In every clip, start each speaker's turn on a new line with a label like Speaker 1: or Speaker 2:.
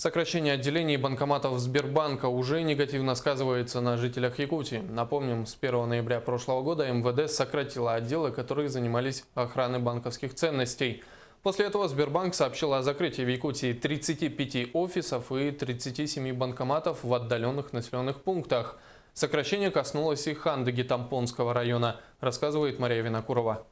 Speaker 1: Сокращение отделений банкоматов Сбербанка уже негативно сказывается на жителях Якутии. Напомним, с 1 ноября прошлого года МВД сократило отделы, которые занимались охраной банковских ценностей. После этого Сбербанк сообщил о закрытии в Якутии 35 офисов и 37 банкоматов в отдаленных населенных пунктах. Сокращение коснулось и Хандыги Тампонского района, рассказывает Мария Винокурова.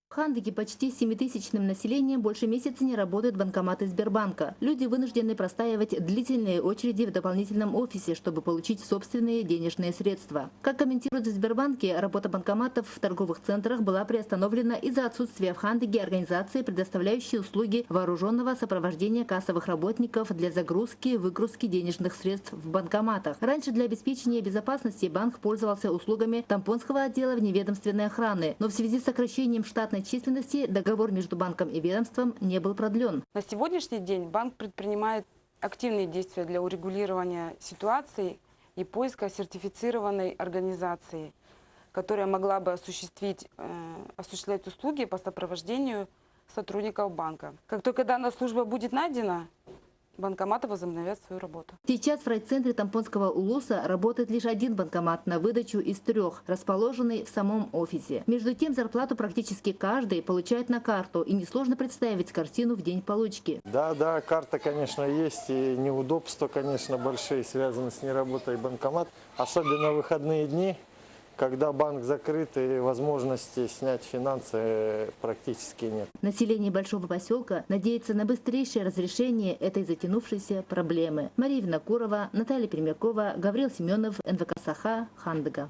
Speaker 2: В Хандыге почти 7-тысячным населением больше месяца не работают банкоматы Сбербанка. Люди вынуждены простаивать длительные очереди в дополнительном офисе, чтобы получить собственные денежные средства. Как комментируют в Сбербанке, работа банкоматов в торговых центрах была приостановлена из-за отсутствия в Хандыге организации, предоставляющей услуги вооруженного сопровождения кассовых работников для загрузки и выгрузки денежных средств в банкоматах. Раньше для обеспечения безопасности банк пользовался услугами Тампонского отдела вневедомственной охраны, но в связи с сокращением штатной численности договор между банком и ведомством не был продлен.
Speaker 3: На сегодняшний день банк предпринимает активные действия для урегулирования ситуации и поиска сертифицированной организации, которая могла бы осуществлять услуги по сопровождению сотрудников банка. Как только данная служба будет найдена, банкоматы возобновят свою работу.
Speaker 2: Сейчас в райцентре Тампонского улуса работает лишь один банкомат на выдачу из 3, расположенный в самом офисе. Между тем, зарплату практически каждый получает на карту, и несложно представить картину в день получки.
Speaker 4: Да, карта, конечно, есть, и неудобства, конечно, большие, связаны с неработой банкомат, особенно в выходные дни. Когда банк закрыт и возможности снять финансы практически нет.
Speaker 2: Население Большого поселка надеется на быстрейшее разрешение этой затянувшейся проблемы. Мария Винокурова, Наталья Пермякова, Гаврил Семенов, НВК Саха, Хандыга.